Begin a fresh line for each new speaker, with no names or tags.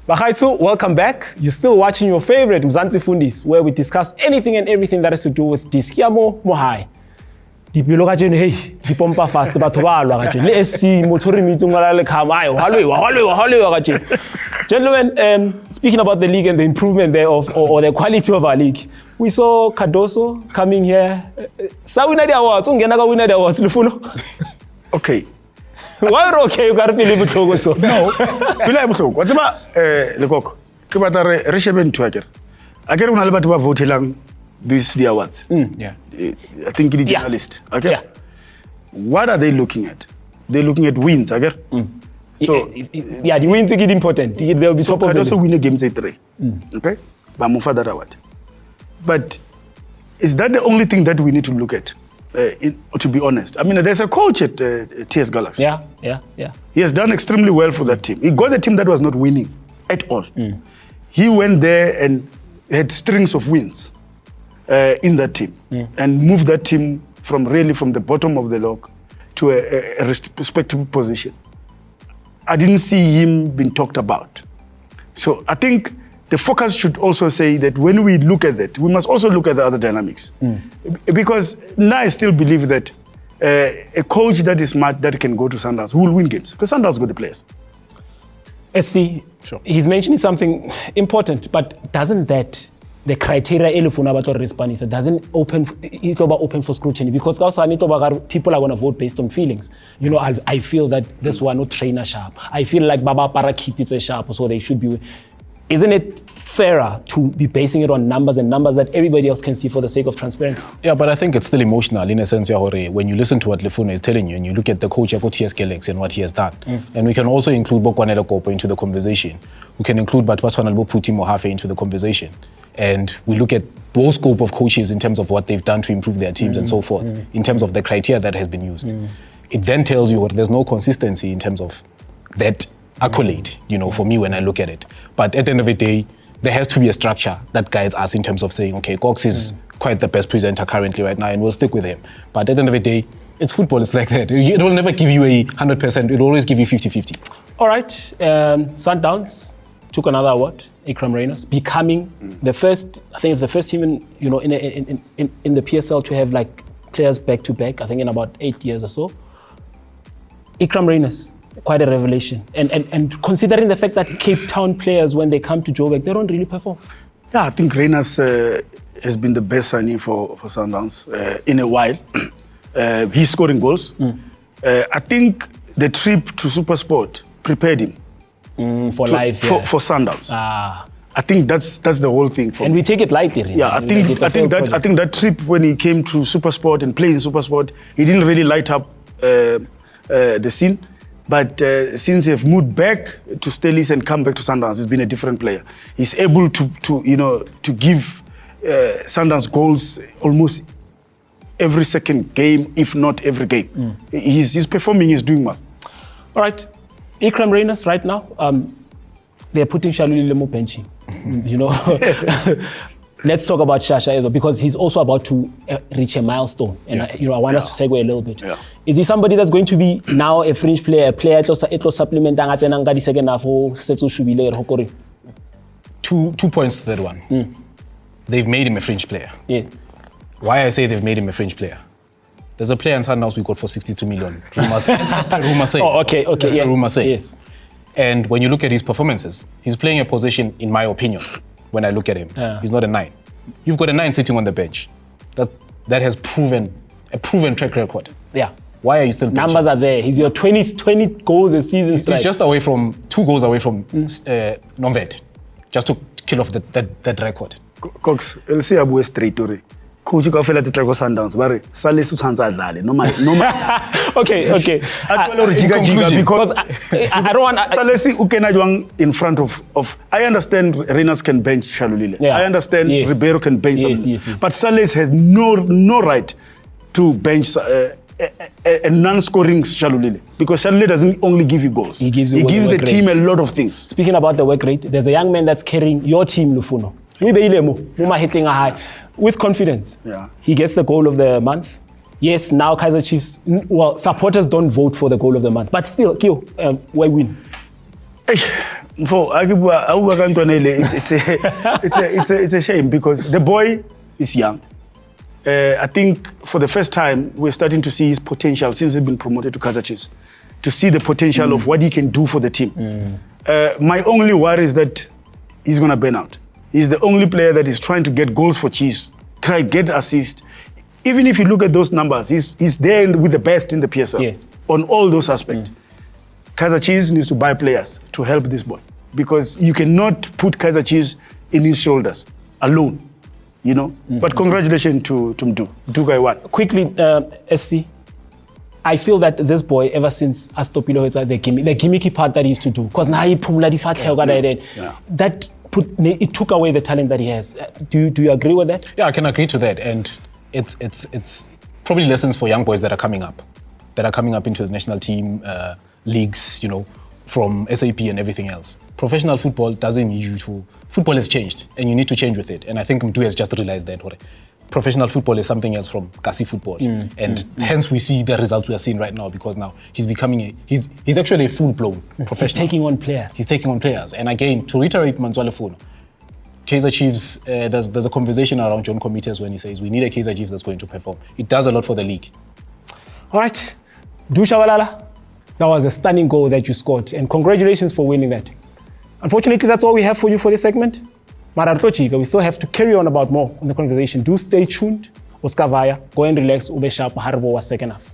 Bagaitsu, welcome back. You're still watching your favorite Mzanzi Fundiz, where we discuss anything and everything that has to do with Diskiamo Mohai. Dipilo ka jeno hey dipompa fast batho ba lwa ka jeno le SC motori mitsi ngala le khama ayo halwe ka jeno. Gentlemen, speaking about the league and the improvement there or the quality of our league, we saw Cardoso coming here. Sa winner the awards, ungena ka winner the awards Lufuno.
Okay.
Why are okay you got to feel butloko so?
No. Pila butloko. Wa tseba Lekoko. Ke batla re shebe ntwa kere. A kere una le batho ba votelang these the awards.
Yeah.
I think the journalist. Okay.
Yeah.
What are they looking at? They're looking at wins, okay?
So yeah, the wins are important. They'll be
so
top of the list.
So win a game say 3. Okay? But move for that award. But is that the only thing that we need to look at? To be honest, I mean, there's a coach at TS Galaxy.
Yeah.
He has done extremely well for that team. He got a team that was not winning at all. He went there and had strings of wins in that team and moved that team from the bottom of the log to a respectable position. I didn't see him being talked about. So I think the focus should also say that when we look at that, we must also look at the other dynamics. Because now I still believe that a coach that is smart, that can go to Sundowns, who will win games. Because Sundowns got the players.
SC,
sure.
He's mentioning something important, but doesn't that, the criteria doesn't open for scrutiny? Because people are going to vote based on feelings. You know, I feel that this one no trainer sharp. I feel like Baba Parakit is a sharp, so they should be. Isn't it fairer to be basing it on numbers and numbers that everybody else can see for the sake of transparency?
Yeah, but I think it's still emotional in a sense, when you listen to what Lufuno is telling you and you look at the coach at TS Galaxy and what he has done. And we can also include Bokwane Lekoko into the conversation. We can include Batwaswana Puti Mohafe into the conversation. And we look at both scope of coaches in terms of what they've done to improve their teams and so forth, in terms of the criteria that has been used. It then tells you there's no consistency in terms of that accolade, for me when I look at it. But at the end of the day, there has to be a structure that guides us in terms of saying, okay, Cox is quite the best presenter currently right now and we'll stick with him. But at the end of the day, it's football, it's like that. It will never give you 100%, it will always give you 50-50.
All right, Sundowns took another award, Iqraam Rayners, becoming the first, I think it's the first team in the PSL to have like players back to back, I think in about 8 years or so. Iqraam Rayners, quite a revelation. And considering the fact that Cape Town players, when they come to Joburg, they don't really perform.
Yeah, I think Rayners has been the best signing for Sundowns in a while. He's scoring goals. I think the trip to Supersport prepared him
for life,
for Sundowns. I think that's the whole thing.
And we take it lightly. Really.
Yeah, I think that trip when he came to Supersport and played in Supersport, he didn't really light up the scene. But since they've moved back to Stelis and come back to Sundowns, he's been a different player. He's able to give Sundowns goals almost every second game, if not every game. He's performing, he's doing well.
All right, Iqraam Rayners right now, they're putting Shaluli Lemo benching. Let's talk about Shasha because he's also about to reach a milestone. And I want us to segue a little bit. Yeah. Is he somebody that's going to be now a fringe player, to supplement the second half or
Two points to that one. They've made him a fringe player.
Yeah.
Why I say they've made him a fringe player? There's a player in Sundowns we got for 62 million. Rumor say.
Oh, okay. Yeah.
Rumor say.
Yes.
And when you look at his performances, he's playing a position, in my opinion, when I look at him, he's not a 9. You've got a 9 sitting on the bench. That has a proven track record.
Yeah.
Why are you still benching?
Numbers are there. He's your 20 goals a season strike.
He's just 2 goals away from Nomvet, just to kill off that record.
Cox, I'll say Abu straight to Coach ka fela tla go Sundowns bare sale su tshantsa dlale no
okay
because
I don't want
sale si u kena jwang in front of I understand Rayners can bench Shalulile. I understand Ribeiro can bench
yes.
But Sale has no right to bench a non-scoring Shalulile because Shalulile doesn't only give you goals. He gives the team a lot of things.
Speaking about the work rate, there's a young man that's carrying your team, Lufuno. Hitting a high with confidence.
Yeah.
He gets the goal of the month. Yes, now Kaizer Chiefs, supporters don't vote for the goal of the month, but still, Kyo, why win?
It's a shame because the boy is young. I think for the first time we're starting to see his potential since he's been promoted to Kaizer Chiefs, to see the potential of what he can do for the team. My only worry is that he's going to burn out. He's the only player that is trying to get goals for Chiefs, try to get assists. Even if you look at those numbers, he's there with the best in the PSL on all those aspects. Kaizer Chiefs needs to buy players to help this boy because you cannot put Kaizer Chiefs in his shoulders alone, you know. But congratulations to Mdu.
Quickly, SC, I feel that this boy, ever since Astopilo, the gimmicky part that he used to do, because now he that it took away the talent that he has. Do you agree with that?
Yeah, I can agree to that, and it's probably lessons for young boys that are coming up into the national team, leagues, you know, from SAP and everything else. Professional football doesn't need you to. Football has changed, and you need to change with it. And I think Mdu has just realized that. Professional football is something else from Kasi football, and hence we see the results we are seeing right now because now he's becoming he's actually a full-blown professional.
He's taking on players.
He's taking on players, and again, to reiterate Lufuno, Kaizer Chiefs, there's a conversation around John Comites when he says we need a Kaizer Chiefs that's going to perform. It does a lot for the league. All
right, Shabalala, that was a stunning goal that you scored, and congratulations for winning that. Unfortunately, that's all we have for you for this segment. We still have to carry on about more on the conversation. Do stay tuned. Oscar Vaya, go and relax. Ube sharp. Harbo was second half.